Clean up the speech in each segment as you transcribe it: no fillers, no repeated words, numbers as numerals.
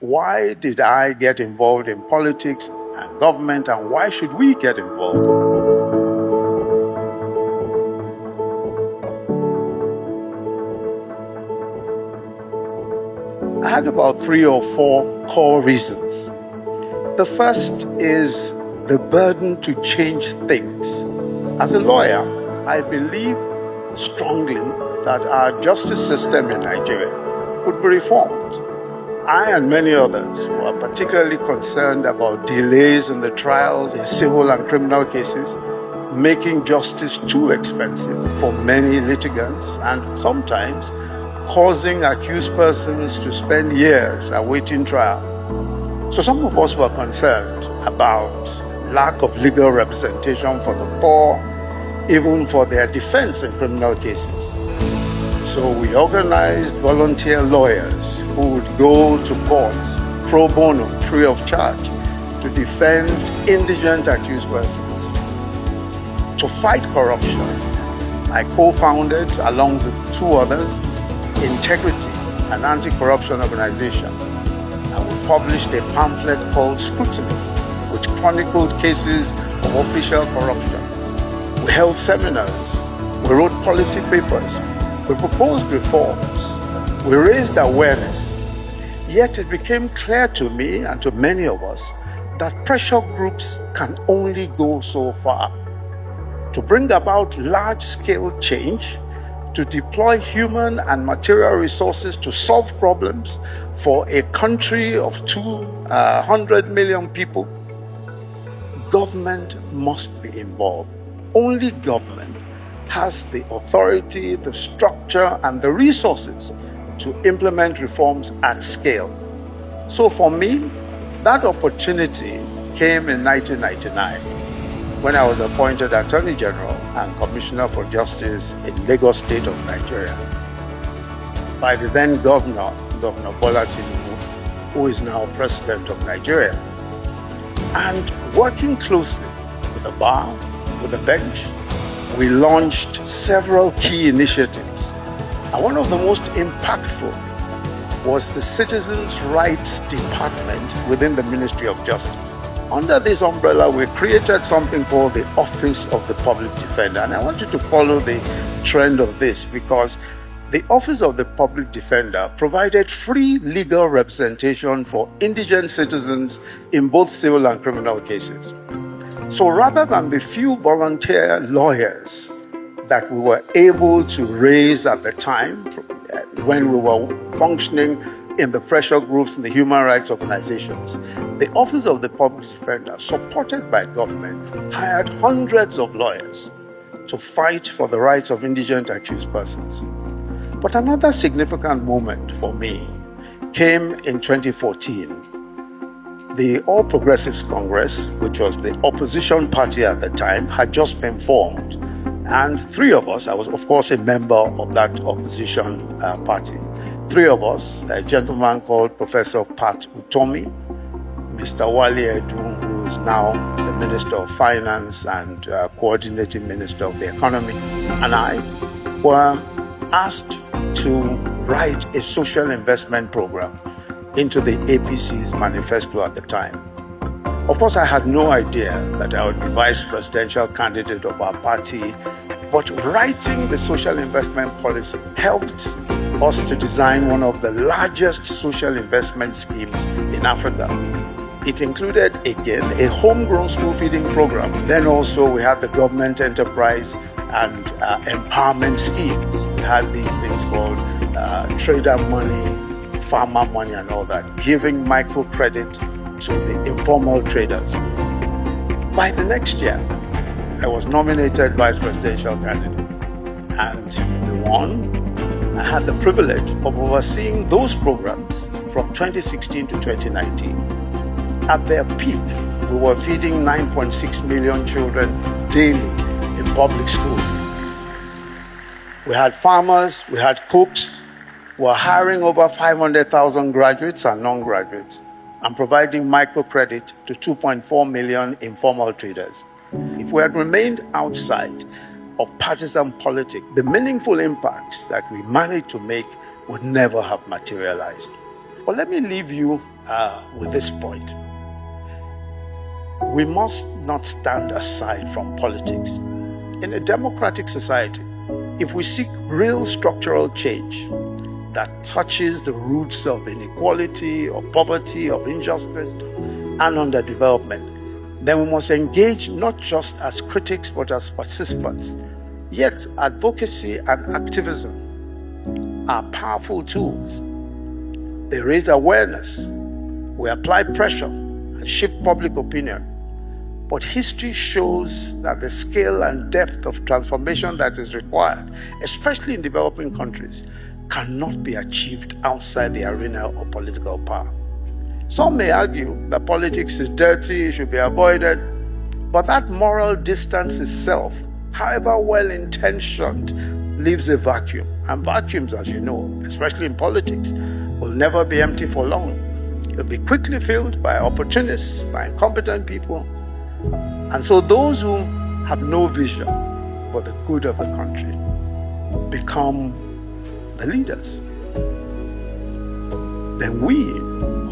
Why did I get involved in politics and government, and why should we get involved? I had about 3 or 4 core reasons. The first is the burden to change things. As a lawyer, I believe strongly that our justice system in Nigeria could be reformed. I and many others were particularly concerned about delays in the trials in civil and criminal cases, making justice too expensive for many litigants and sometimes causing accused persons to spend years awaiting trial. So some of us were concerned about lack of legal representation for the poor, even for their defense in criminal cases. So we organized volunteer lawyers who would go to courts pro bono, free of charge, to defend indigent accused persons. To fight corruption, I co-founded, along with 2 others, Integrity, an anti-corruption organization. And we published a pamphlet called Scrutiny, which chronicled cases of official corruption. We held seminars, we wrote policy papers, we proposed reforms, we raised awareness. Yet it became clear to me and to many of us that pressure groups can only go so far. To bring about large-scale change, to deploy human and material resources to solve problems for a country of 200 million people, government must be involved. Only government has the authority, the structure, and the resources to implement reforms at scale. So for me, that opportunity came in 1999 when I was appointed Attorney General and Commissioner for Justice in Lagos State of Nigeria by the then Governor Bola Tinubu, who is now President of Nigeria. And working closely with the bar, with the bench, we launched several key initiatives. And one of the most impactful was the Citizens' Rights Department within the Ministry of Justice. Under this umbrella, we created something called the Office of the Public Defender. And I want you to follow the trend of this, because the Office of the Public Defender provided free legal representation for indigent citizens in both civil and criminal cases. So rather than the few volunteer lawyers that we were able to raise at the time when we were functioning in the pressure groups and the human rights organizations, the Office of the Public Defender, supported by government, hired hundreds of lawyers to fight for the rights of indigent accused persons. But another significant moment for me came in 2014. The All Progressives Congress, which was the opposition party at the time, had just been formed. And 3 of us, I was of course a member of that opposition party. 3 of us, a gentleman called Professor Pat Utomi, Mr. Wale Edun, who is now the Minister of Finance and Coordinating Minister of the Economy, and I were asked to write a social investment program into the APC's manifesto at the time. Of course, I had no idea that I would be vice presidential candidate of our party, but writing the social investment policy helped us to design one of the largest social investment schemes in Africa. It included, again, a homegrown school feeding program. Then also we had the government enterprise and empowerment schemes. We had these things called trader money, farmer money and all that, giving microcredit to the informal traders. By the next year, I was nominated vice presidential candidate and we won. I had the privilege of overseeing those programs from 2016 to 2019. At their peak, we were feeding 9.6 million children daily in public schools. We had farmers, we had cooks, we were hiring over 500,000 graduates and non-graduates and providing microcredit to 2.4 million informal traders. If we had remained outside of partisan politics, the meaningful impacts that we managed to make would never have materialized. But let me leave you with this point. We must not stand aside from politics. In a democratic society, if we seek real structural change that touches the roots of inequality, of poverty, of injustice, and underdevelopment, then we must engage not just as critics but as participants. Yet advocacy and activism are powerful tools. They raise awareness, we apply pressure and shift public opinion. But history shows that the scale and depth of transformation that is required, especially in developing countries, cannot be achieved outside the arena of political power. Some may argue that politics is dirty, should be avoided, but that moral distance itself, however well-intentioned, leaves a vacuum. And vacuums, as you know, especially in politics, will never be empty for long. It'll be quickly filled by opportunists, by incompetent people. And so those who have no vision for the good of the country become the leaders. Then we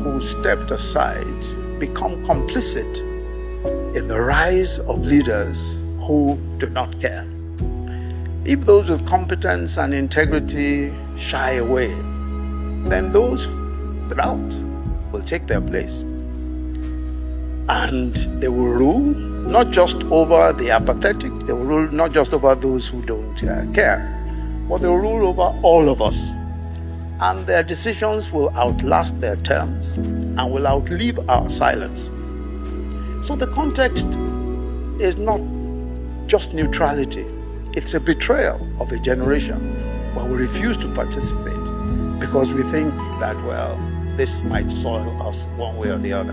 who stepped aside become complicit in the rise of leaders who do not care. If those with competence and integrity shy away, then those without will take their place. And they will rule not just over the apathetic, they will rule not just over those who don't care, but they will rule over all of us. And their decisions will outlast their terms and will outlive our silence. So the context is not just neutrality, it's a betrayal of a generation when we refuse to participate because we think that, well, this might soil us one way or the other.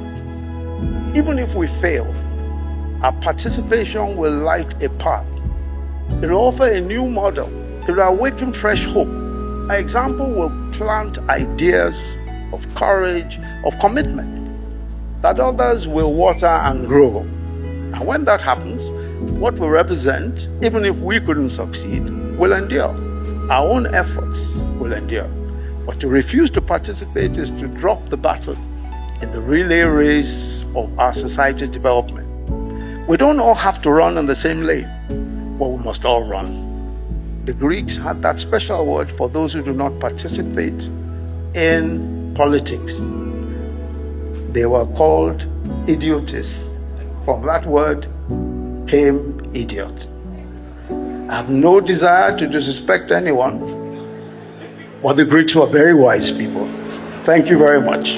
Even if we fail, our participation will light a path. It will offer a new model. It will awaken fresh hope. Our example will plant ideas of courage, of commitment, that others will water and grow. And when that happens, what we represent, even if we couldn't succeed, will endure. Our own efforts will endure. But to refuse to participate is to drop the baton in the relay race of our society's development. We don't all have to run in the same lane, but we must all run. The Greeks had that special word for those who do not participate in politics. They were called idiotes. From that word came idiot. I have no desire to disrespect anyone, but the Greeks were very wise people. Thank you very much.